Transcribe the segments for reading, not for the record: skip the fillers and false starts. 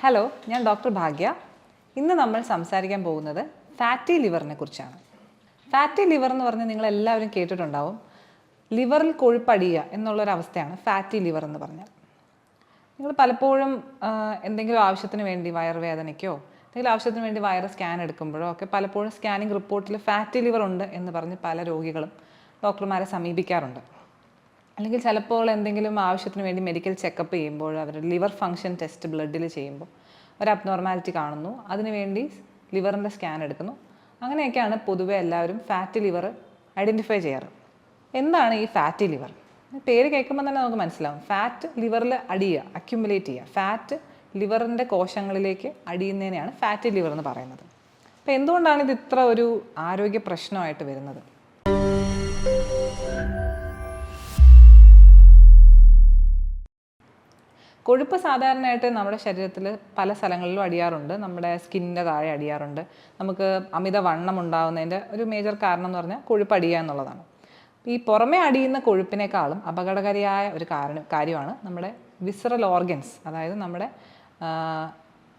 Hello, ഞാൻ doctor ഭാഗ്യ. ഇന്ന് നമ്മൾ സംസാരിക്കാൻ പോകുന്നത് ഫാറ്റി ലിവറിനെ കുറിച്ചാണ്. ഫാറ്റി ലിവർ എന്ന് പറഞ്ഞാൽ നിങ്ങൾ എല്ലാവരും കേട്ടിട്ടുണ്ടാവും. ലിവറിൽ കൊഴുപ്പടിയുക എന്നുള്ളൊരവസ്ഥയാണ് ഫാറ്റി ലിവർ എന്ന് പറഞ്ഞാൽ. നിങ്ങൾ പലപ്പോഴും എന്തെങ്കിലും ആവശ്യത്തിന് വേണ്ടി വയറുവേദനയ്ക്കോ എന്തെങ്കിലും ആവശ്യത്തിന് വേണ്ടി വയറ് സ്കാൻ എടുക്കുമ്പോഴോ ഒക്കെ പലപ്പോഴും സ്കാനിങ് റിപ്പോർട്ടിൽ ഫാറ്റി ലിവർ ഉണ്ട് എന്ന് പറഞ്ഞ് പല രോഗികളും ഡോക്ടർമാരെ സമീപിക്കാറുണ്ട്. അല്ലെങ്കിൽ ചിലപ്പോൾ എന്തെങ്കിലും ആവശ്യത്തിന് വേണ്ടി മെഡിക്കൽ ചെക്കപ്പ് ചെയ്യുമ്പോൾ അവരുടെ ലിവർ ഫങ്ഷൻ ടെസ്റ്റ് ബ്ലഡിൽ ചെയ്യുമ്പോൾ ഒരു അബ്നോർമാലിറ്റി കാണുന്നു, അതിനുവേണ്ടി ലിവറിൻ്റെ സ്കാൻ എടുക്കുന്നു. അങ്ങനെയൊക്കെയാണ് പൊതുവെ എല്ലാവരും ഫാറ്റി ലിവർ ഐഡൻറ്റിഫൈ ചെയ്യാറ്. എന്താണ് ഈ ഫാറ്റി ലിവർ? പേര് കേൾക്കുമ്പോൾ തന്നെ നമുക്ക് മനസ്സിലാവും. ഫാറ്റ് ലിവറിൽ അടിയുക, അക്യുമുലേറ്റ് ചെയ്യുക. ഫാറ്റ് ലിവറിൻ്റെ കോശങ്ങളിലേക്ക് അടിയുന്നതിനെയാണ് ഫാറ്റി ലിവർ എന്ന് പറയുന്നത്. അപ്പോൾ എന്തുകൊണ്ടാണ് ഇത് ഇത്ര ഒരു ആരോഗ്യ പ്രശ്നമായിട്ട് വരുന്നത്? കൊഴുപ്പ് സാധാരണയായിട്ട് നമ്മുടെ ശരീരത്തിൽ പല സ്ഥലങ്ങളിലും അടിയാറുണ്ട്. നമ്മുടെ സ്കിന്നിൻ്റെ താഴെ അടിയാറുണ്ട്. നമുക്ക് അമിത വണ്ണം ഉണ്ടാകുന്നതിൻ്റെ ഒരു മേജർ കാരണം എന്ന് പറഞ്ഞാൽ കൊഴുപ്പ് അടിയുക എന്നുള്ളതാണ്. ഈ പുറമെ അടിയുന്ന കൊഴുപ്പിനേക്കാളും അപകടകാരിയായ ഒരു കാര്യമാണ് നമ്മുടെ വിസറൽ ഓർഗൻസ്, അതായത് നമ്മുടെ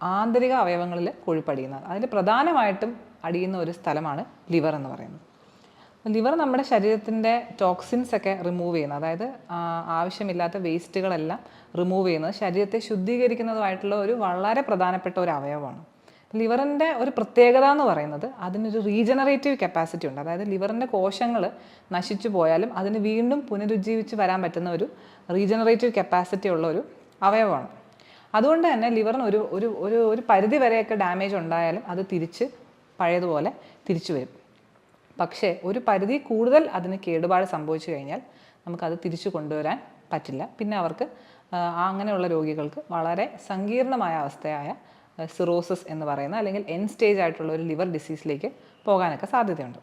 ആന്തരിക അവയവങ്ങളിൽ കൊഴുപ്പടിയുന്നത്. അതിൽ പ്രധാനമായിട്ടും അടിയുന്ന ഒരു സ്ഥലമാണ് ലിവർ എന്ന് പറയുന്നത്. ലിവർ നമ്മുടെ ശരീരത്തിൻ്റെ ടോക്സിൻസ് ഒക്കെ റിമൂവ് ചെയ്യുന്നത്, അതായത് ആവശ്യമില്ലാത്ത വേസ്റ്റുകളെല്ലാം റിമൂവ് ചെയ്യുന്നത്, ശരീരത്തെ ശുദ്ധീകരിക്കുന്നതുമായിട്ടുള്ള ഒരു വളരെ പ്രധാനപ്പെട്ട ഒരു അവയവമാണ്. ലിവറിൻ്റെ ഒരു പ്രത്യേകത എന്ന് പറയുന്നത് അതിനൊരു റീജനറേറ്റീവ് കപ്പാസിറ്റി ഉണ്ട്. അതായത് ലിവറിൻ്റെ കോശങ്ങൾ നശിച്ചു പോയാലും അതിന് വീണ്ടും പുനരുജ്ജീവിച്ച് വരാൻ പറ്റുന്ന ഒരു റീജനറേറ്റീവ് കപ്പാസിറ്റി ഉള്ള ഒരു അവയവമാണ്. അതുകൊണ്ട് തന്നെ ലിവറിന് ഒരു ഒരു ഒരു ഒരു പരിധി വരെയൊക്കെ ഡാമേജ് ഉണ്ടായാലും അത് തിരിച്ച് പഴയതുപോലെ തിരിച്ചു വരും. പക്ഷേ ഒരു പരിധി കൂടുതൽ അതിന് കേടുപാട് സംഭവിച്ചു കഴിഞ്ഞാൽ നമുക്കത് തിരിച്ചു കൊണ്ടുവരാൻ പറ്റില്ല. പിന്നെ അവർക്ക് അങ്ങനെയുള്ള രോഗികൾക്ക് വളരെ സങ്കീർണമായ അവസ്ഥയായ സിറോസിസ് എന്ന് പറയുന്ന അല്ലെങ്കിൽ എൻ സ്റ്റേജ് ആയിട്ടുള്ള ഒരു ലിവർ ഡിസീസിലേക്ക് പോകാനൊക്കെ സാധ്യതയുണ്ട്.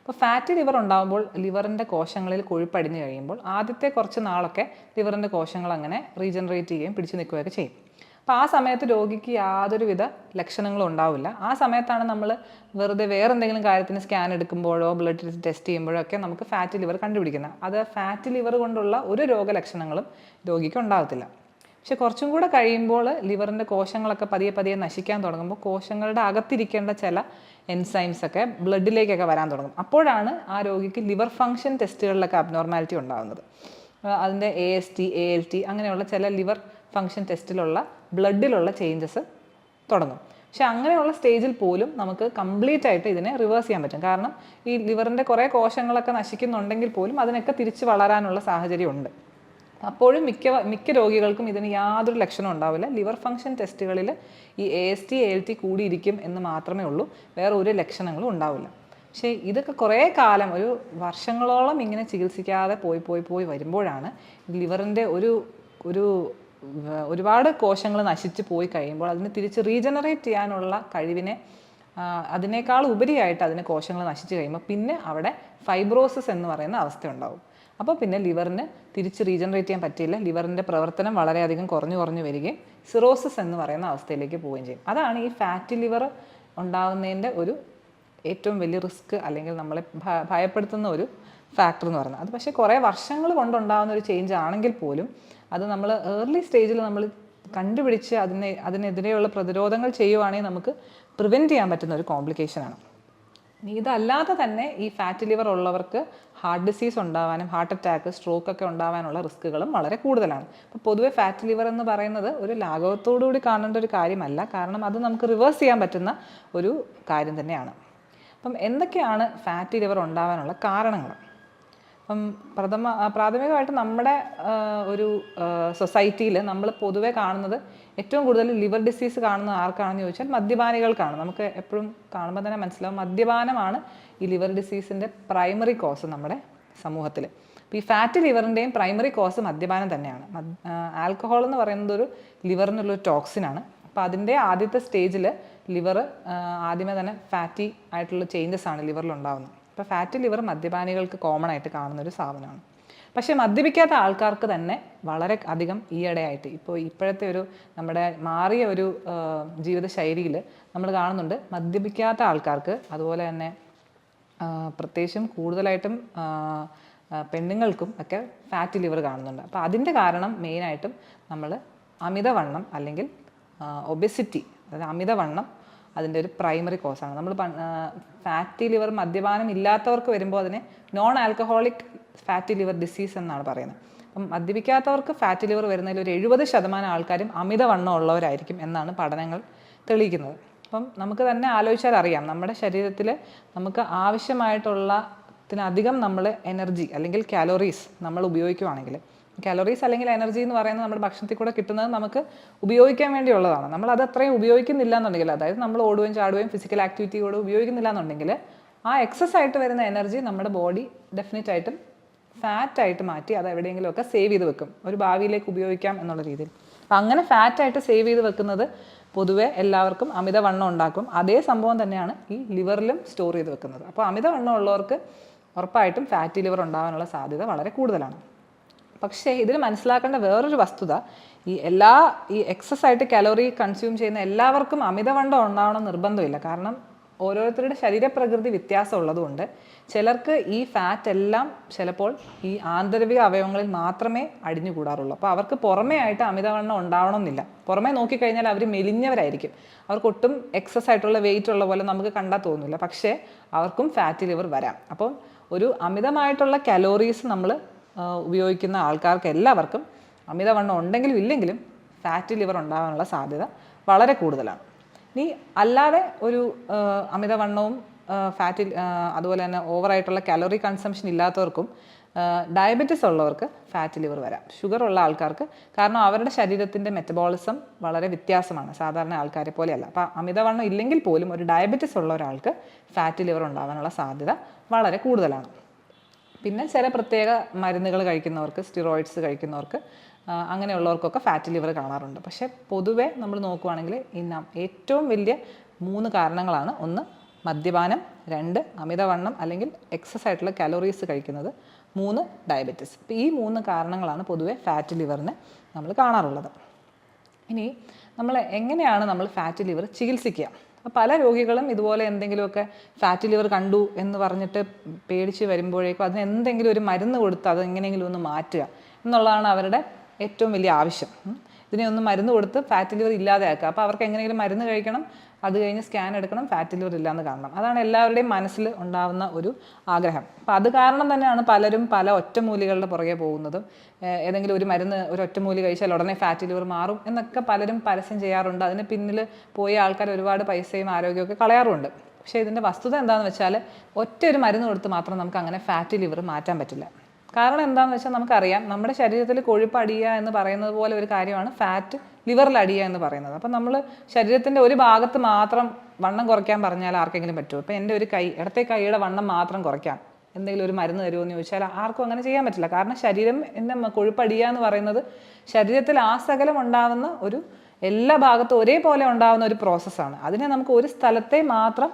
അപ്പോൾ ഫാറ്റി ലിവർ ഉണ്ടാകുമ്പോൾ ലിവറിൻ്റെ കോശങ്ങളിൽ കൊഴുപ്പടിഞ്ഞു കഴിയുമ്പോൾ ആദ്യത്തെ കുറച്ച് നാളൊക്കെ ലിവറിൻ്റെ കോശങ്ങൾ അങ്ങനെ റീജനറേറ്റ് ചെയ്യുകയും പിടിച്ചു നിൽക്കുകയൊക്കെ ചെയ്യും. അപ്പോൾ ആ സമയത്ത് രോഗിക്ക് യാതൊരുവിധ ലക്ഷണങ്ങളും ഉണ്ടാവില്ല. ആ സമയത്താണ് നമ്മൾ വെറുതെ വേറെ എന്തെങ്കിലും കാര്യത്തിന് സ്കാൻ എടുക്കുമ്പോഴോ ബ്ലഡ് ടെസ്റ്റ് ചെയ്യുമ്പോഴോ ഒക്കെ നമുക്ക് ഫാറ്റി ലിവർ കണ്ടുപിടിക്കുന്നത്. അത് ഫാറ്റി ലിവർ കൊണ്ടുള്ള ഒരു രോഗലക്ഷണങ്ങളും രോഗിക്ക് ഉണ്ടാകത്തില്ല. പക്ഷെ കുറച്ചും കൂടെ കഴിയുമ്പോൾ ലിവറിൻ്റെ കോശങ്ങളൊക്കെ പതിയെ പതിയെ നശിക്കാൻ തുടങ്ങുമ്പോൾ കോശങ്ങളുടെ അകത്തിരിക്കേണ്ട ചില എൻസൈംസ് ഒക്കെ ബ്ലഡിലേക്കൊക്കെ വരാൻ തുടങ്ങും. അപ്പോഴാണ് ആ രോഗിക്ക് ലിവർ ഫങ്ഷൻ ടെസ്റ്റുകളിലൊക്കെ അബ്നോർമാലിറ്റി ഉണ്ടാകുന്നത്. അതിൻ്റെ AST, ALT അങ്ങനെയുള്ള ചില ലിവർ ഫങ്ഷൻ ടെസ്റ്റിലുള്ള ബ്ലഡിലുള്ള ചേഞ്ചസ് തുടങ്ങും. പക്ഷെ അങ്ങനെയുള്ള സ്റ്റേജിൽ പോലും നമുക്ക് കംപ്ലീറ്റ് ആയിട്ട് ഇതിനെ റിവേഴ്സ് ചെയ്യാൻ പറ്റും. കാരണം ഈ ലിവറിൻ്റെ കുറേ കോശങ്ങളൊക്കെ നശിക്കുന്നുണ്ടെങ്കിൽ പോലും അതിനൊക്കെ തിരിച്ച് വളരാനുള്ള സാഹചര്യമുണ്ട്. അപ്പോഴും മിക്ക രോഗികൾക്കും ഇതിന് യാതൊരു ലക്ഷണവും ഉണ്ടാവില്ല. ലിവർ ഫങ്ഷൻ ടെസ്റ്റുകളിൽ ഈ AST, ALT കൂടിയിരിക്കും എന്ന് മാത്രമേ ഉള്ളൂ, വേറെ ഒരു ലക്ഷണങ്ങളും ഉണ്ടാവില്ല. പക്ഷേ ഇതൊക്കെ കുറേ കാലം, ഒരു വർഷങ്ങളോളം ഇങ്ങനെ ചികിത്സിക്കാതെ പോയി വരുമ്പോഴാണ് ലിവറിൻ്റെ ഒരുപാട് കോശങ്ങൾ നശിച്ച് പോയി കഴിയുമ്പോൾ അതിനെ തിരിച്ച് റീജനറേറ്റ് ചെയ്യാനുള്ള കഴിവിനെ അതിനേക്കാൾ ഉപരിയായിട്ട് അതിന് കോശങ്ങൾ നശിച്ച് കഴിയുമ്പോൾ പിന്നെ അവിടെ ഫൈബ്രോസിസ് എന്ന് പറയുന്ന അവസ്ഥ ഉണ്ടാവും. അപ്പോൾ പിന്നെ ലിവറിന് തിരിച്ച് റീജനറേറ്റ് ചെയ്യാൻ പറ്റില്ല. ലിവറിൻ്റെ പ്രവർത്തനം വളരെയധികം കുറഞ്ഞു വരികയും സിറോസിസ് എന്ന് പറയുന്ന അവസ്ഥയിലേക്ക് പോവുകയും ചെയ്യും. അതാണ് ഈ ഫാറ്റി ലിവർ ഉണ്ടാകുന്നതിൻ്റെ ഒരു ഏറ്റവും വലിയ റിസ്ക്, അല്ലെങ്കിൽ നമ്മളെ ഭയപ്പെടുത്തുന്ന ഒരു ഫാക്ടർ എന്ന് പറയുന്നത്. അത് പക്ഷേ കുറേ വർഷങ്ങൾ കൊണ്ടുണ്ടാകുന്ന ഒരു ചേഞ്ച് ആണെങ്കിൽ പോലും അത് നമ്മൾ ഏർലി സ്റ്റേജിൽ നമ്മൾ കണ്ടുപിടിച്ച് അതിനെതിരെയുള്ള പ്രതിരോധങ്ങൾ ചെയ്യുവാണെങ്കിൽ നമുക്ക് പ്രിവെൻറ്റ് ചെയ്യാൻ പറ്റുന്ന ഒരു കോംപ്ലിക്കേഷനാണ്. ഇതല്ലാതെ തന്നെ ഈ ഫാറ്റി ലിവർ ഉള്ളവർക്ക് ഹാർട്ട് ഡിസീസ് ഉണ്ടാവാനും ഹാർട്ട് അറ്റാക്ക്, സ്ട്രോക്ക് ഒക്കെ ഉണ്ടാവാനുള്ള റിസ്ക്കുകളും വളരെ കൂടുതലാണ്. അപ്പോൾ പൊതുവെ ഫാറ്റി ലിവർ എന്ന് പറയുന്നത് ഒരു ലാഘവത്തോടുകൂടി കാണേണ്ട ഒരു കാര്യമല്ല. കാരണം അത് നമുക്ക് റിവേഴ്സ് ചെയ്യാൻ പറ്റുന്ന ഒരു കാര്യം തന്നെയാണ്. അപ്പം എന്തൊക്കെയാണ് ഫാറ്റി ലിവർ ഉണ്ടാവാനുള്ള കാരണങ്ങൾ? അപ്പം പ്രാഥമികമായിട്ട് നമ്മുടെ ഒരു സൊസൈറ്റിയിൽ നമ്മൾ പൊതുവെ കാണുന്നത് ഏറ്റവും കൂടുതൽ ലിവർ ഡിസീസ് കാണുന്നത് ആർക്കാണെന്ന് ചോദിച്ചാൽ മദ്യപാനികൾക്കാണ്. നമുക്ക് എപ്പോഴും കാണുമ്പോൾ തന്നെ മനസ്സിലാവും മദ്യപാനമാണ് ഈ ലിവർ ഡിസീസിൻ്റെ പ്രൈമറി കോസ് നമ്മുടെ സമൂഹത്തിൽ. അപ്പോൾ ഈ ഫാറ്റി ലിവറിൻ്റെയും പ്രൈമറി കോസ് മദ്യപാനം തന്നെയാണ്. ആൽക്കഹോൾ എന്ന് പറയുന്നത് ഒരു ലിവറിനുള്ളൊരു ടോക്സിനാണ്. അപ്പോൾ അതിൻ്റെ ആദ്യത്തെ സ്റ്റേജിൽ ലിവർ ആദ്യമേ തന്നെ ഫാറ്റി ആയിട്ടുള്ള ചേഞ്ചസ് ആണ് ലിവറിൽ ഉണ്ടാകുന്നത്. അപ്പോൾ ഫാറ്റി ലിവർ മദ്യപാനികൾക്ക് കോമൺ ആയിട്ട് കാണുന്നൊരു സാധനമാണ്. പക്ഷേ മദ്യപിക്കാത്ത ആൾക്കാർക്ക് തന്നെ വളരെ അധികം ഈയിടെയായിട്ട് ഇപ്പോഴത്തെ ഒരു നമ്മുടെ മാറിയ ഒരു ജീവിതശൈലിയിൽ നമ്മൾ കാണുന്നുണ്ട് മദ്യപിക്കാത്ത ആൾക്കാർക്ക്, അതുപോലെ തന്നെ പ്രത്യേകിച്ചും കൂടുതലായിട്ടും പെണ്ണുങ്ങൾക്കും ഒക്കെ ഫാറ്റി ലിവർ കാണുന്നുണ്ട്. അപ്പോൾ അതിൻ്റെ കാരണം മെയിനായിട്ടും നമ്മൾ അമിതവണ്ണം അല്ലെങ്കിൽ ഒബെസിറ്റി, അതായത് അമിതവണ്ണം അതിൻ്റെ ഒരു പ്രൈമറി കോസാണ്. നമ്മൾ ഫാറ്റി ലിവർ മദ്യപാനം ഇല്ലാത്തവർക്ക് വരുമ്പോൾ അതിനെ non alcoholic fatty liver disease എന്നാണ് പറയുന്നത്. അപ്പം മദ്യപിക്കാത്തവർക്ക് ഫാറ്റി ലിവർ വരുന്നതിൽ ഒരു 70% ആൾക്കാരും അമിതവണ്ണം ഉള്ളവരായിരിക്കും എന്നാണ് പഠനങ്ങൾ തെളിയിക്കുന്നത്. അപ്പം നമുക്ക് തന്നെ ആലോചിച്ചാൽ അറിയാം, നമ്മുടെ ശരീരത്തിൽ നമുക്ക് ആവശ്യമായിട്ടുള്ളതിനധികം നമ്മൾ എനർജി അല്ലെങ്കിൽ കാലോറീസ് നമ്മൾ ഉപയോഗിക്കുകയാണെങ്കിൽ, കാലോറീസ് അല്ലെങ്കിൽ എനർജി എന്ന് പറയുന്നത് നമ്മുടെ ഭക്ഷണത്തിൽ കൂടെ കിട്ടുന്നത് നമുക്ക് ഉപയോഗിക്കാൻ വേണ്ടിയുള്ളതാണ്. നമ്മൾ അത് അത്രയും ഉപയോഗിക്കുന്നില്ല എന്നുണ്ടെങ്കിൽ, അതായത് നമ്മൾ ഓടുകയും ചാടുകയും ഫിസിക്കൽ ആക്ടിവിറ്റി കൂടെ ഉപയോഗിക്കുന്നില്ല എന്നുണ്ടെങ്കിൽ ആ എക്സസ് ആയിട്ട് വരുന്ന എനർജി നമ്മുടെ ബോഡി ഡെഫിനറ്റ് ആയിട്ടും ഫാറ്റായിട്ട് മാറ്റി അത് എവിടെയെങ്കിലുമൊക്കെ സേവ് ചെയ്ത് വെക്കും, ഒരു ഭാവിയിലേക്ക് ഉപയോഗിക്കാം എന്നുള്ള രീതിയിൽ. അപ്പം അങ്ങനെ ഫാറ്റായിട്ട് സേവ് ചെയ്ത് വെക്കുന്നത് പൊതുവെ എല്ലാവർക്കും അമിതവണ്ണം ഉണ്ടാക്കും. അതേ സംഭവം തന്നെയാണ് ഈ ലിവറിലും സ്റ്റോർ ചെയ്ത് വെക്കുന്നത്. അപ്പോൾ അമിതവണ്ണം ഉള്ളവർക്ക് ഉറപ്പായിട്ടും ഫാറ്റി ലിവർ ഉണ്ടാകാനുള്ള സാധ്യത വളരെ കൂടുതലാണ്. പക്ഷേ ഇതിൽ മനസ്സിലാക്കേണ്ട വേറൊരു വസ്തുത, ഈ എക്സസ് ആയിട്ട് കലോറി കൺസ്യൂം ചെയ്യുന്ന എല്ലാവർക്കും അമിതവണ്ണം ഉണ്ടാവണം നിർബന്ധമില്ല. കാരണം ഓരോരുത്തരുടെ ശരീരപ്രകൃതി വ്യത്യാസമുള്ളതുകൊണ്ട് ചിലർക്ക് ഈ ഫാറ്റ് എല്ലാം ചിലപ്പോൾ ഈ ആന്തരിക അവയവങ്ങളിൽ മാത്രമേ അടിഞ്ഞുകൂടാറുള്ളൂ. അപ്പോൾ അവർക്ക് പുറമേ ആയിട്ട് അമിതവണ്ണം ഉണ്ടാവണമെന്നില്ല. പുറമേ നോക്കിക്കഴിഞ്ഞാൽ അവർ മെലിഞ്ഞവരായിരിക്കും, അവർക്കൊട്ടും എക്സസ് ആയിട്ടുള്ള വെയിറ്റ് ഉള്ള പോലെ നമുക്ക് കണ്ടാൽ തോന്നില്ല, പക്ഷേ അവർക്കും ഫാറ്റി ലിവർ വരാം. അപ്പം ഒരു അമിതമായിട്ടുള്ള കലോറീസ് നമ്മൾ ഉപയോഗിക്കുന്ന ആൾക്കാർക്ക് എല്ലാവർക്കും അമിതവണ്ണം ഉണ്ടെങ്കിലും ഇല്ലെങ്കിലും ഫാറ്റി ലിവർ ഉണ്ടാകാനുള്ള സാധ്യത വളരെ കൂടുതലാണ്. ഇനി അല്ലാതെ ഒരു അമിതവണ്ണവും അതുപോലെ തന്നെ ഓവറായിട്ടുള്ള കാലറി കൺസംഷൻ ഇല്ലാത്തവർക്കും ഡയബറ്റിസ് ഉള്ളവർക്ക് ഫാറ്റി ലിവർ വരാം. ഷുഗർ ഉള്ള ആൾക്കാർക്ക്, കാരണം അവരുടെ ശരീരത്തിൻ്റെ മെറ്റബോളിസം വളരെ വ്യത്യാസമാണ്, സാധാരണ ആൾക്കാരെ പോലെയല്ല. അപ്പോൾ അമിതവണ്ണം ഇല്ലെങ്കിൽ പോലും ഒരു ഡയബറ്റിസ് ഉള്ള ഒരാൾക്ക് ഫാറ്റി ലിവർ ഉണ്ടാകാനുള്ള സാധ്യത വളരെ കൂടുതലാണ്. പിന്നെ ചില പ്രത്യേക മരുന്നുകൾ കഴിക്കുന്നവർക്ക്, സ്റ്റിറോയിഡ്സ് കഴിക്കുന്നവർക്ക്, അങ്ങനെയുള്ളവർക്കൊക്കെ ഫാറ്റി ലിവർ കാണാറുണ്ട്. പക്ഷേ പൊതുവെ നമ്മൾ നോക്കുവാണെങ്കിൽ ഏറ്റവും വലിയ 3 കാരണങ്ങളാണ്. 1 മദ്യപാനം, 2 അമിതവണ്ണം അല്ലെങ്കിൽ എക്സസ് ആയിട്ടുള്ള കലോറീസ് കഴിക്കുന്നത്, 3 ഡയബറ്റിസ്. അപ്പോൾ ഈ 3 കാരണങ്ങളാണ് പൊതുവെ ഫാറ്റി ലിവറിന് നമ്മൾ കാണാറുള്ളത്. ഇനി എങ്ങനെയാണ് നമ്മൾ ഫാറ്റി ലിവർ ചികിത്സിക്കുക? പല രോഗികളും ഇതുപോലെ എന്തെങ്കിലുമൊക്കെ ഫാറ്റി ലിവർ കണ്ടു എന്ന് പറഞ്ഞിട്ട് പേടിച്ച് വരുമ്പോഴേക്കും അതിന് എന്തെങ്കിലും ഒരു മരുന്ന് കൊടുത്ത് അത് എങ്ങനെയെങ്കിലും ഒന്ന് മാറ്റുക എന്നുള്ളതാണ് അവരുടെ ഏറ്റവും വലിയ ആവശ്യം. ഇതിനെ ഒന്ന് മരുന്ന് കൊടുത്ത് ഫാറ്റി ലിവർ ഇല്ലാതെയാക്കുക. അപ്പോൾ അവർക്ക് എങ്ങനെയെങ്കിലും മരുന്ന് കഴിക്കണം, അത് കഴിഞ്ഞ് സ്കാൻ എടുക്കണം, ഫാറ്റി ലിവർ ഇല്ലാന്ന് കാണണം. അതാണ് എല്ലാവരുടെയും മനസ്സിൽ ഉണ്ടാകുന്ന ഒരു ആഗ്രഹം. അപ്പം അത് കാരണം തന്നെയാണ് പലരും പല ഒറ്റമൂലികളുടെ പുറകെ പോകുന്നതും. ഏതെങ്കിലും ഒരു മരുന്ന്, ഒരു ഒറ്റമൂലി കഴിച്ചാൽ ഉടനെ ഫാറ്റി ലിവർ മാറും എന്നൊക്കെ പലരും പരസ്യം ചെയ്യാറുണ്ട്. അതിന് പിന്നിൽ പോയ ആൾക്കാർ ഒരുപാട് പൈസയും ആരോഗ്യമൊക്കെ കളയാറുണ്ട്. പക്ഷേ ഇതിൻ്റെ വസ്തുത എന്താണെന്ന് വെച്ചാൽ ഒറ്റ ഒരു മരുന്ന് കൊടുത്ത് മാത്രം നമുക്ക് അങ്ങനെ ഫാറ്റി ലിവർ മാറ്റാൻ പറ്റില്ല. കാരണം എന്താണെന്ന് വെച്ചാൽ നമുക്കറിയാം, നമ്മുടെ ശരീരത്തിൽ കൊഴുപ്പ് അടിയുക എന്ന് പറയുന്നത് പോലെ ഒരു കാര്യമാണ് ഫാറ്റ് ലിവറിൽ അടിയുക എന്ന് പറയുന്നത്. അപ്പം നമ്മൾ ശരീരത്തിൻ്റെ ഒരു ഭാഗത്ത് മാത്രം വണ്ണം കുറയ്ക്കാൻ പറഞ്ഞാൽ ആർക്കെങ്കിലും പറ്റുമോ? ഇപ്പം എൻ്റെ ഒരു ഇടത്തെ കൈയുടെ വണ്ണം മാത്രം കുറയ്ക്കാം, എന്തെങ്കിലും ഒരു മരുന്ന് തരുമോ എന്ന് ചോദിച്ചാൽ ആർക്കും അങ്ങനെ ചെയ്യാൻ പറ്റില്ല. കാരണം ശരീരം കൊഴുപ്പടിയുക എന്ന് പറയുന്നത് ശരീരത്തിൽ ആസകലം ഉണ്ടാകുന്ന എല്ലാ ഭാഗത്തും ഒരേപോലെ ഉണ്ടാകുന്ന ഒരു പ്രോസസ്സാണ്. അതിനെ നമുക്ക് ഒരു സ്ഥലത്തെ മാത്രം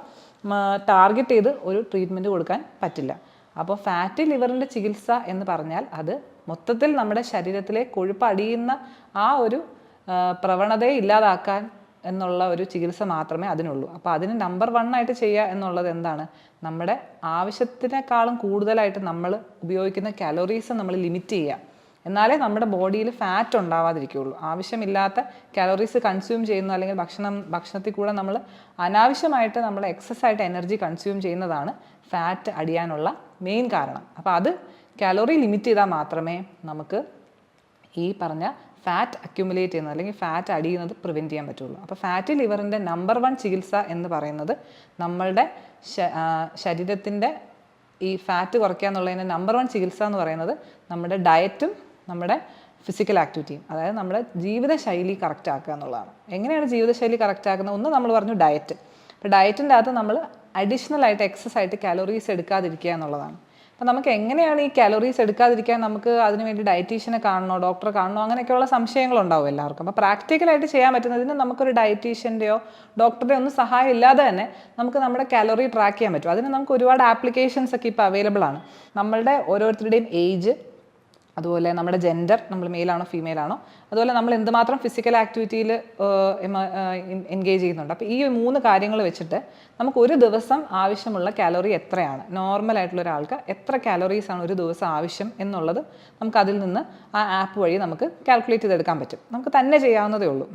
ടാർഗറ്റ് ചെയ്ത് ഒരു ട്രീറ്റ്മെൻറ്റ് കൊടുക്കാൻ പറ്റില്ല. അപ്പോൾ ഫാറ്റി ലിവറിൻ്റെ ചികിത്സ എന്ന് പറഞ്ഞാൽ അത് മൊത്തത്തിൽ നമ്മുടെ ശരീരത്തിലെ കൊഴുപ്പ് അടിയുന്ന ആ ഒരു പ്രവണതയെ ഇല്ലാതാക്കാൻ എന്നുള്ള ഒരു ചികിത്സ മാത്രമേ അതിനുള്ളൂ. അപ്പോൾ അതിന് നമ്പർ 1 ആയിട്ട് ചെയ്യുക എന്നുള്ളത് എന്താണ്? നമ്മുടെ ആവശ്യത്തിനേക്കാളും കൂടുതലായിട്ട് നമ്മൾ ഉപയോഗിക്കുന്ന കാലോറീസ് നമ്മൾ ലിമിറ്റ് ചെയ്യുക. എന്നാലേ നമ്മുടെ ബോഡിയിൽ ഫാറ്റ് ഉണ്ടാവാതിരിക്കുകയുള്ളൂ. ആവശ്യമില്ലാത്ത കാലോറീസ് കൺസ്യൂം ചെയ്യുന്ന അല്ലെങ്കിൽ ഭക്ഷണത്തിൽ കൂടെ നമ്മൾ അനാവശ്യമായിട്ട് നമ്മൾ എക്സസ് ആയിട്ട് എനർജി കൺസ്യൂം ചെയ്യുന്നതാണ് ഫാറ്റ് അടിയാനുള്ള മെയിൻ കാരണം. അപ്പോൾ അത് കാലോറി ലിമിറ്റ് ചെയ്താൽ മാത്രമേ നമുക്ക് ഈ പറഞ്ഞ ഫാറ്റ് അക്യുമുലേറ്റ് ചെയ്യുന്നത് അല്ലെങ്കിൽ ഫാറ്റ് അടിയുന്നത് പ്രിവെൻറ്റ് ചെയ്യാൻ പറ്റുള്ളൂ. അപ്പോൾ ഫാറ്റി ലിവറിൻ്റെ നമ്പർ 1 ചികിത്സ എന്ന് പറയുന്നത് നമ്മളുടെ ശരീരത്തിൻ്റെ ഈ ഫാറ്റ് കുറയ്ക്കുക എന്നുള്ളതിൻ്റെ നമ്പർ 1 ചികിത്സ എന്ന് പറയുന്നത് നമ്മുടെ ഡയറ്റും നമ്മുടെ ഫിസിക്കൽ ആക്ടിവിറ്റിയും, അതായത് നമ്മുടെ ജീവിതശൈലി കറക്റ്റ് ആക്കുക എന്നുള്ളതാണ്. എങ്ങനെയാണ് ജീവിതശൈലി കറക്റ്റ് ആക്കുന്നത്? ഒന്ന് നമ്മൾ പറഞ്ഞു ഡയറ്റ്. അപ്പോൾ ഡയറ്റിൻ്റെ അകത്ത് നമ്മൾ അഡീഷണൽ ആയിട്ട് എക്സസ് ആയിട്ട് കാലോറീസ് എടുക്കാതിരിക്കുക എന്നുള്ളതാണ്. അപ്പം നമുക്ക് എങ്ങനെയാണ് ഈ കാലോറീസ് എടുക്കാതിരിക്കാൻ, നമുക്ക് അതിനുവേണ്ടി ഡയറ്റീഷ്യനെ കാണണോ, ഡോക്ടറെ കാണണോ, അങ്ങനെയൊക്കെയുള്ള സംശയങ്ങളുണ്ടാവും എല്ലാവർക്കും. അപ്പോൾ പ്രാക്ടിക്കലായിട്ട് ചെയ്യാൻ പറ്റുന്നതിന് നമുക്കൊരു ഡയറ്റീഷ്യൻ്റെയോ ഡോക്ടറുടെയോ ഒന്നും സഹായം ഇല്ലാതെ തന്നെ നമുക്ക് നമ്മുടെ കാലോറി ട്രാക്ക് ചെയ്യാൻ പറ്റും. അതിന് നമുക്ക് ഒരുപാട് ആപ്ലിക്കേഷൻസ് ഒക്കെ ഇപ്പോൾ അവൈലബിൾ ആണ്. നമ്മളുടെ ഓരോരുത്തരുടെയും ഏജ്, അതുപോലെ നമ്മുടെ ജെൻഡർ, നമ്മൾ മെയിലാണോ ഫീമെയിലാണോ, അതുപോലെ നമ്മൾ എന്തുമാത്രം ഫിസിക്കൽ ആക്ടിവിറ്റിയിൽ എൻഗേജ് ചെയ്യുന്നുണ്ട്. അപ്പോൾ ഈ 3 കാര്യങ്ങൾ വെച്ചിട്ട് നമുക്ക് ഒരു ദിവസം ആവശ്യമുള്ള കാലോറി എത്രയാണ്, നോർമലായിട്ടുള്ള ഒരാൾക്ക് എത്ര കാലോറീസാണ് ഒരു ദിവസം ആവശ്യം എന്നുള്ളത് നമുക്ക് അതിൽ നിന്ന് ആ ആപ്പ് വഴി നമുക്ക് കാൽക്കുലേറ്റ് ചെയ്തെടുക്കാൻ പറ്റും. നമുക്ക് തന്നെ ചെയ്യാവുന്നതേ ഉള്ളൂ.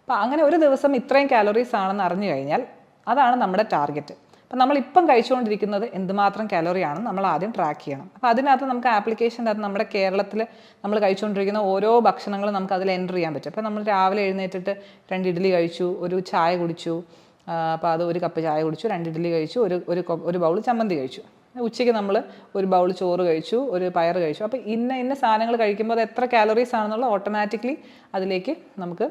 അപ്പോൾ അങ്ങനെ ഒരു ദിവസം ഇത്രയും കാലറീസ് ആണെന്ന് അറിഞ്ഞു കഴിഞ്ഞാൽ അതാണ് നമ്മുടെ ടാർഗറ്റ്. അപ്പം നമ്മളിപ്പം കഴിച്ചുകൊണ്ടിരിക്കുന്നത് എന്തുമാത്രം കാലറിയാണെന്ന് നമ്മൾ ആദ്യം ട്രാക്ക് ചെയ്യണം. അപ്പോൾ അതിനകത്ത് നമുക്ക് ആപ്ലിക്കേഷൻ്റെ അകത്ത് നമ്മുടെ കേരളത്തിൽ നമ്മൾ കഴിച്ചുകൊണ്ടിരിക്കുന്ന ഓരോ ഭക്ഷണങ്ങളും നമുക്ക് അതിൽ എൻ്റർ ചെയ്യാൻ പറ്റും. അപ്പോൾ നമ്മൾ രാവിലെ എഴുന്നേറ്റിട്ട് 2 ഇഡ്ഡലി കഴിച്ചു, ഒരു ചായ കുടിച്ചു, അപ്പോൾ അത് 1 കപ്പ് ചായ കുടിച്ചു, 2 ഇഡ്ഡലി കഴിച്ചു, ഒരു ബൗൾ ചമ്മന്തി കഴിച്ചു. ഉച്ചയ്ക്ക് നമ്മൾ ഒരു ബൗൾ ചോറ് കഴിച്ചു, ഒരു പയർ കഴിച്ചു. അപ്പോൾ ഇന്ന സാധനങ്ങൾ കഴിക്കുമ്പോൾ അത് എത്ര കാലറീസ് ആണെന്നുള്ള ഓട്ടോമാറ്റിക്കലി അതിലേക്ക് നമുക്ക്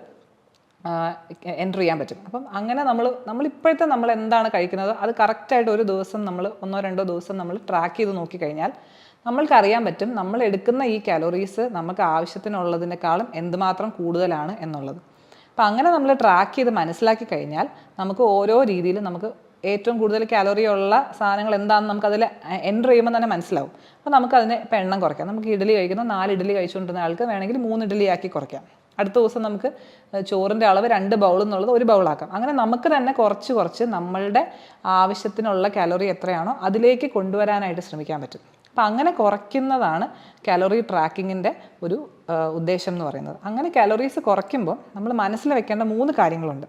എൻ്റർ ചെയ്യാൻ പറ്റും. അപ്പം അങ്ങനെ നമ്മളിപ്പോഴത്തെ നമ്മൾ എന്താണ് കഴിക്കുന്നത് അത് കറക്റ്റായിട്ട് ഒരു ദിവസം നമ്മൾ 1-2 ദിവസം നമ്മൾ ട്രാക്ക് ചെയ്ത് നോക്കിക്കഴിഞ്ഞാൽ നമ്മൾക്കറിയാൻ പറ്റും നമ്മൾ എടുക്കുന്ന ഈ കാലറീസ് നമുക്ക് ആവശ്യത്തിനുള്ളതിനേക്കാളും എന്തുമാത്രം കൂടുതലാണ് എന്നുള്ളത്. അപ്പം അങ്ങനെ നമ്മൾ ട്രാക്ക് ചെയ്ത് മനസ്സിലാക്കി കഴിഞ്ഞാൽ നമുക്ക് ഓരോ രീതിയിൽ നമുക്ക് ഏറ്റവും കൂടുതൽ കാലറി ഉള്ള സാധനങ്ങൾ എന്താണെന്ന് നമുക്കതിൽ എൻ്റർ ചെയ്യുമ്പോൾ തന്നെ മനസ്സിലാവും. അപ്പോൾ നമുക്കതിനെ ഇപ്പം എണ്ണം കുറയ്ക്കാം. നമുക്ക് ഇഡ്ഡലി കഴിക്കുന്ന 4 ഇഡ്ഡലി കഴിച്ചുകൊണ്ടിരുന്ന ആൾക്ക് വേണമെങ്കിൽ 3 ഇഡ്ഡലി ആക്കി കുറയ്ക്കാം. അടുത്ത ദിവസം നമുക്ക് ചോറിൻ്റെ അളവ് 2 ബൗൾ എന്നുള്ളത് 1 ബൗളാക്കാം. അങ്ങനെ നമുക്ക് തന്നെ കുറച്ച് നമ്മളുടെ ആവശ്യത്തിനുള്ള കാലറി എത്രയാണോ അതിലേക്ക് കൊണ്ടുവരാനായിട്ട് ശ്രമിക്കാൻ പറ്റും. അപ്പം അങ്ങനെ കുറയ്ക്കുന്നതാണ് കാലറി ട്രാക്കിങ്ങിൻ്റെ ഒരു ഉദ്ദേശം എന്ന് പറയുന്നത്. അങ്ങനെ കാലറീസ് കുറയ്ക്കുമ്പോൾ നമ്മൾ മനസ്സിൽ വെക്കേണ്ട 3 കാര്യങ്ങളുണ്ട്.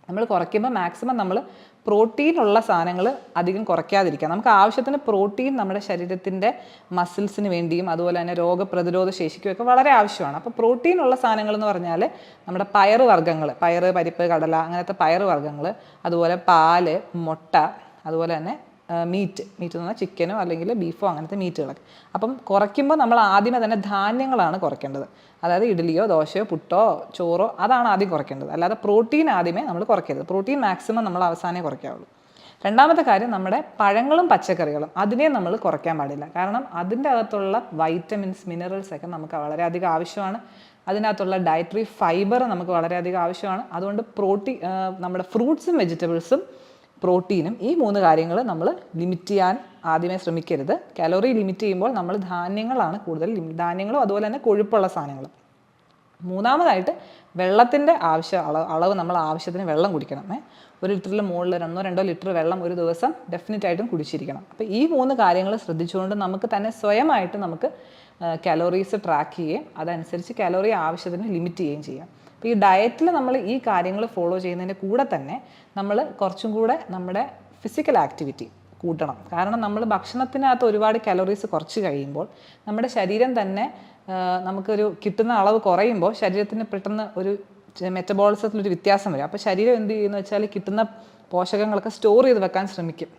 നമ്മൾ കുറയ്ക്കുമ്പോൾ മാക്സിമം നമ്മൾ പ്രോട്ടീനുള്ള സാധനങ്ങൾ അധികം കുറയ്ക്കാതിരിക്കുക. നമുക്ക് ആവശ്യത്തിന് പ്രോട്ടീൻ നമ്മുടെ ശരീരത്തിൻ്റെ മസിൽസിന് വേണ്ടിയും അതുപോലെ തന്നെ രോഗപ്രതിരോധ ശേഷിക്കുമൊക്കെ വളരെ ആവശ്യമാണ്. അപ്പോൾ പ്രോട്ടീനുള്ള സാധനങ്ങൾ എന്ന് പറഞ്ഞാൽ നമ്മുടെ പയറ് വർഗ്ഗങ്ങൾ, പയറ്, പരിപ്പ്, കടല, അങ്ങനത്തെ പയറ് വർഗ്ഗങ്ങൾ, അതുപോലെ പാല്, മുട്ട, അതുപോലെ തന്നെ മീറ്റ് എന്ന് പറഞ്ഞാൽ ചിക്കനോ അല്ലെങ്കിൽ ബീഫോ അങ്ങനത്തെ മീറ്റുകളൊക്കെ. അപ്പം കുറയ്ക്കുമ്പോൾ നമ്മൾ ആദ്യമേ തന്നെ ധാന്യങ്ങളാണ് കുറയ്ക്കേണ്ടത്. അതായത് ഇഡ്ഡലിയോ ദോശയോ പുട്ടോ ചോറോ അതാണ് ആദ്യം കുറയ്ക്കേണ്ടത്. അല്ലാതെ പ്രോട്ടീൻ ആദ്യമേ നമ്മൾ കുറയ്ക്കരുത്. പ്രോട്ടീൻ മാക്സിമം നമ്മൾ അവസാനമേ കുറയ്ക്കാവുള്ളൂ. രണ്ടാമത്തെ കാര്യം നമ്മുടെ പഴങ്ങളും പച്ചക്കറികളും അതിനെ നമ്മൾ കുറയ്ക്കാൻ പാടില്ല. കാരണം അതിൻ്റെ അകത്തുള്ള വൈറ്റമിൻസ്, മിനറൽസ് ഒക്കെ നമുക്ക് വളരെയധികം ആവശ്യമാണ്. അതിനകത്തുള്ള ഡയറ്ററി ഫൈബർ നമുക്ക് വളരെയധികം ആവശ്യമാണ്. അതുകൊണ്ട് നമ്മുടെ ഫ്രൂട്ട്സും വെജിറ്റബിൾസും പ്രോട്ടീനും ഈ 3 കാര്യങ്ങൾ നമ്മൾ ലിമിറ്റ് ചെയ്യാൻ ആദ്യമേ ശ്രമിക്കരുത്. കാലറി ലിമിറ്റ് ചെയ്യുമ്പോൾ നമ്മൾ ധാന്യങ്ങളാണ് കൂടുതൽ ധാന്യങ്ങളും അതുപോലെ തന്നെ കൊഴുപ്പുള്ള സാധനങ്ങളും. മൂന്നാമതായിട്ട് വെള്ളത്തിൻ്റെ അളവ് നമ്മൾ ആവശ്യത്തിന് വെള്ളം കുടിക്കണം. 1 ലിറ്ററിൽ മുകളിൽ 1-2 ലിറ്റർ വെള്ളം ഒരു ദിവസം ഡെഫിനറ്റായിട്ടും കുടിച്ചിരിക്കണം. അപ്പോൾ ഈ 3 കാര്യങ്ങൾ ശ്രദ്ധിച്ചുകൊണ്ട് നമുക്ക് തന്നെ സ്വയമായിട്ട് നമുക്ക് കാലറീസ് ട്രാക്ക് ചെയ്യുകയും അതനുസരിച്ച് കാലറി ആവശ്യത്തിന് ലിമിറ്റ് ചെയ്യുകയും ചെയ്യാം. അപ്പോൾ ഈ ഡയറ്റിൽ നമ്മൾ ഈ കാര്യങ്ങൾ ഫോളോ ചെയ്യുന്നതിൻ്റെ കൂടെ തന്നെ നമ്മൾ കുറച്ചും കൂടെ നമ്മുടെ ഫിസിക്കൽ ആക്ടിവിറ്റി കൂട്ടണം. കാരണം നമ്മൾ ഭക്ഷണത്തിനകത്ത് ഒരുപാട് കാലറീസ് കുറച്ച് കഴിയുമ്പോൾ നമ്മുടെ ശരീരം തന്നെ നമുക്കൊരു കിട്ടുന്ന അളവ് കുറയുമ്പോൾ ശരീരത്തിന് പെട്ടെന്ന് ഒരു മെറ്റബോളിസത്തിലൊരു വ്യത്യാസം വരും. അപ്പോൾ ശരീരം എന്ത് ചെയ്യുമെന്ന് വെച്ചാൽ കിട്ടുന്ന പോഷകങ്ങളൊക്കെ സ്റ്റോർ ചെയ്ത് വെക്കാൻ ശ്രമിക്കും.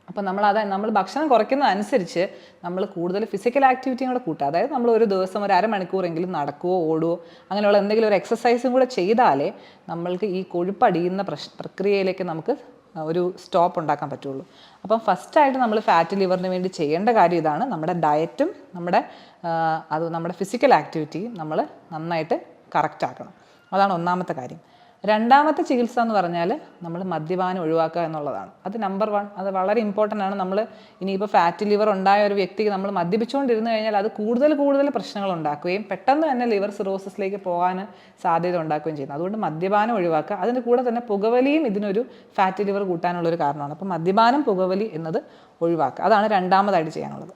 അപ്പോൾ നമ്മൾ ഭക്ഷണം കുറയ്ക്കുന്നതനുസരിച്ച് നമ്മൾ കൂടുതൽ ഫിസിക്കൽ ആക്ടിവിറ്റിയും കൂടെ കൂട്ടുക. അതായത് നമ്മൾ ഒരു ദിവസം ഒരു അരമണിക്കൂറെങ്കിലും നടക്കുകയോ ഓടുകയോ അങ്ങനെയുള്ള എന്തെങ്കിലും ഒരു എക്സസൈസും കൂടെ ചെയ്താലേ നമ്മൾക്ക് ഈ കൊഴുപ്പടിയുന്ന പ്രക്രിയയിലേക്ക് നമുക്ക് ഒരു സ്റ്റോപ്പ് ഉണ്ടാക്കാൻ പറ്റുള്ളൂ. അപ്പം ഫസ്റ്റായിട്ട് നമ്മൾ ഫാറ്റ് ലിവറിന് വേണ്ടി ചെയ്യേണ്ട കാര്യം ഇതാണ്. നമ്മുടെ ഡയറ്റും നമ്മുടെ ഫിസിക്കൽ ആക്ടിവിറ്റിയും നമ്മൾ നന്നായിട്ട് കറക്റ്റ് ആക്കണം. അതാണ് ഒന്നാമത്തെ കാര്യം. രണ്ടാമത്തെ ചികിത്സ എന്ന് പറഞ്ഞാൽ നമ്മൾ മദ്യപാനം ഒഴിവാക്കുക എന്നുള്ളതാണ്. അത് നമ്പർ 1. അത് വളരെ ഇമ്പോർട്ടൻ്റ് ആണ്. നമ്മൾ ഇനിയിപ്പോൾ ഫാറ്റ് ലിവർ ഉണ്ടായ ഒരു വ്യക്തിക്ക് നമ്മൾ മദ്യപിച്ചുകൊണ്ടിരുന്നു കഴിഞ്ഞാൽ അത് കൂടുതൽ പ്രശ്നങ്ങൾ ഉണ്ടാക്കുകയും പെട്ടെന്ന് തന്നെ ലിവർ സിറോസിസിലേക്ക് പോകാൻ സാധ്യത ഉണ്ടാക്കുകയും ചെയ്യുന്നു. അതുകൊണ്ട് മദ്യപാനം ഒഴിവാക്കുക. അതിൻ്റെ കൂടെ തന്നെ പുകവലിയും ഇതിനൊരു ഫാറ്റ് ലിവർ കൂട്ടാനുള്ളൊരു കാരണമാണ്. അപ്പോൾ മദ്യപാനം, പുകവലി എന്നത് ഒഴിവാക്കുക. അതാണ് രണ്ടാമതായിട്ട് ചെയ്യാനുള്ളത്.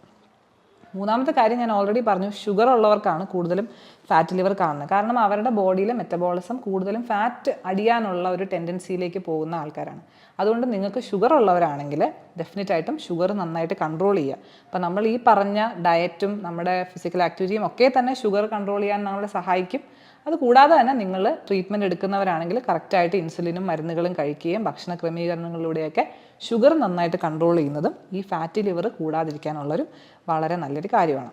മൂന്നാമത്തെ കാര്യം ഞാൻ ഓൾറെഡി പറഞ്ഞു, ഷുഗർ ഉള്ളവർക്കാണ് കൂടുതലും ഫാറ്റ് ലിവർ കാണുന്നത്. കാരണം അവരുടെ ബോഡിയിലെ മെറ്റബോളിസം കൂടുതലും ഫാറ്റ് അടിയാനുള്ള ഒരു ടെൻഡൻസിയിലേക്ക് പോകുന്ന ആൾക്കാരാണ്. അതുകൊണ്ട് നിങ്ങൾക്ക് ഷുഗർ ഉള്ളവരാണെങ്കിൽ ഡെഫിനറ്റായിട്ടും ഷുഗർ നന്നായിട്ട് കൺട്രോൾ ചെയ്യുക. അപ്പോൾ നമ്മൾ ഈ പറഞ്ഞ ഡയറ്റും നമ്മുടെ ഫിസിക്കൽ ആക്ടിവിറ്റിയും ഒക്കെ തന്നെ ഷുഗർ കൺട്രോൾ ചെയ്യാൻ നമ്മളെ സഹായിക്കും. അതുകൂടാതെ തന്നെ നിങ്ങൾ ട്രീറ്റ്മെൻറ്റ് എടുക്കുന്നവരാണെങ്കിൽ കറക്റ്റായിട്ട് ഇൻസുലിനും മരുന്നുകളും കഴിക്കുകയും ഭക്ഷണ ക്രമീകരണങ്ങളിലൂടെയൊക്കെ ഷുഗർ നന്നായിട്ട് കൺട്രോൾ ചെയ്യുന്നതും ഈ ഫാറ്റി ലിവർ കൂടാതിരിക്കാനുള്ളൊരു വളരെ നല്ലൊരു കാര്യമാണ്.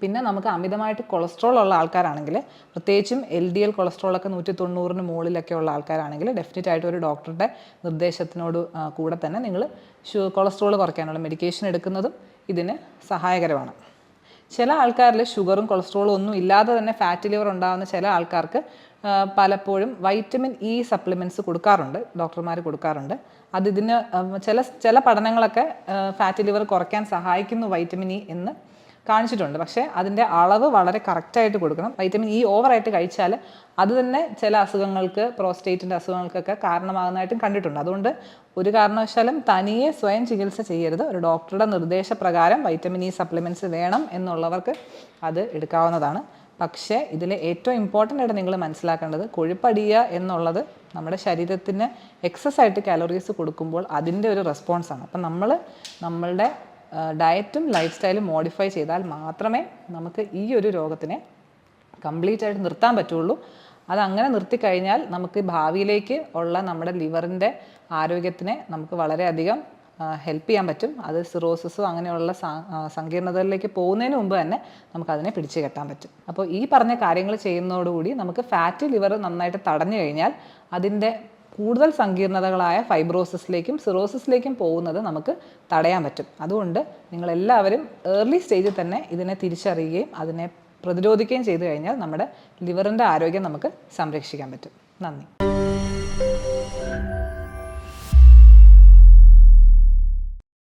പിന്നെ നമുക്ക് അമിതമായിട്ട് കൊളസ്ട്രോൾ ഉള്ള ആൾക്കാരാണെങ്കിൽ, പ്രത്യേകിച്ചും LDL കൊളസ്ട്രോളൊക്കെ 190-ന് മുകളിലൊക്കെ ഉള്ള ആൾക്കാരാണെങ്കിൽ ഡെഫിനറ്റായിട്ട് ഒരു ഡോക്ടറുടെ നിർദ്ദേശത്തിനോട് കൂടെ തന്നെ നിങ്ങൾ കൊളസ്ട്രോൾ കുറയ്ക്കാനുള്ള മെഡിക്കേഷൻ എടുക്കുന്നതും ഇതിന് സഹായകരമാണ്. ചില ആൾക്കാരിൽ ഷുഗറും കൊളസ്ട്രോളും ഒന്നും ഇല്ലാതെ തന്നെ ഫാറ്റ് ലിവർ ഉണ്ടാകുന്ന ചില ആൾക്കാർക്ക് പലപ്പോഴും വൈറ്റമിൻ E സപ്ലിമെൻറ്റ്സ് കൊടുക്കാറുണ്ട്, ഡോക്ടർമാർ കൊടുക്കാറുണ്ട്. ഇതിന് ചില പഠനങ്ങളൊക്കെ ഫാറ്റ് ലിവർ കുറയ്ക്കാൻ സഹായിക്കുന്നു വൈറ്റമിൻ E എന്ന് കാണിച്ചിട്ടുണ്ട്. പക്ഷേ അതിൻ്റെ അളവ് വളരെ കറക്റ്റായിട്ട് കൊടുക്കണം. വൈറ്റമിൻ E ഓവറായിട്ട് കഴിച്ചാൽ അത് തന്നെ ചില അസുഖങ്ങൾക്ക്, പ്രോസ്റ്റേറ്റിൻ്റെ അസുഖങ്ങൾക്കൊക്കെ കാരണമാകുന്നതായിട്ടും കണ്ടിട്ടുണ്ട്. അതുകൊണ്ട് ഒരു കാരണവശാലും തനിയെ സ്വയം ചികിത്സ ചെയ്യരുത്. ഒരു ഡോക്ടറുടെ നിർദ്ദേശപ്രകാരം വൈറ്റമിൻ E സപ്ലിമെൻറ്റ്സ് വേണം എന്നുള്ളവർക്ക് അത് എടുക്കാവുന്നതാണ്. പക്ഷേ ഇതിൽ ഏറ്റവും ഇമ്പോർട്ടൻ്റ് ആയിട്ട് നിങ്ങൾ മനസ്സിലാക്കേണ്ടത് കൊഴുപ്പടിയുക എന്നുള്ളത് നമ്മുടെ ശരീരത്തിന് എക്സസ് ആയിട്ട് കാലറീസ് കൊടുക്കുമ്പോൾ അതിൻ്റെ ഒരു റെസ്പോൺസാണ്. അപ്പം നമ്മളുടെ ഡയറ്റും ലൈഫ് സ്റ്റൈലും മോഡിഫൈ ചെയ്താൽ മാത്രമേ നമുക്ക് ഈ ഒരു രോഗത്തിനെ കംപ്ലീറ്റ് ആയിട്ട് നിർത്താൻ പറ്റുള്ളൂ. അതങ്ങനെ നിർത്തിക്കഴിഞ്ഞാൽ നമുക്ക് ഭാവിയിലേക്ക് ഉള്ള നമ്മുടെ ലിവറിൻ്റെ ആരോഗ്യത്തിനെ നമുക്ക് വളരെയധികം ഹെൽപ്പ് ചെയ്യാൻ പറ്റും. അത് സിറോസിസോ അങ്ങനെയുള്ള സങ്കീർണതകളിലേക്ക് പോകുന്നതിന് മുമ്പ് തന്നെ നമുക്കതിനെ പിടിച്ചു കെട്ടാൻ പറ്റും. അപ്പോൾ ഈ പറഞ്ഞ കാര്യങ്ങൾ ചെയ്യുന്നതോടുകൂടി നമുക്ക് ഫാറ്റി ലിവർ നന്നായിട്ട് തടഞ്ഞു കഴിഞ്ഞാൽ അതിൻ്റെ കൂടുതൽ സങ്കീർണതകളായ ഫൈബ്രോസിസിലേക്കും സിറോസിസിലേക്കും പോകുന്നത് നമുക്ക് തടയാൻ പറ്റും. അതുകൊണ്ട് നിങ്ങളെല്ലാവരും ഏർലി സ്റ്റേജിൽ തന്നെ ഇതിനെ തിരിച്ചറിയുകയും അതിനെ പ്രതിരോധിക്കുകയും ചെയ്തു കഴിഞ്ഞാൽ നമ്മുടെ ലിവറിൻ്റെ ആരോഗ്യം നമുക്ക് സംരക്ഷിക്കാൻ പറ്റും. നന്ദി.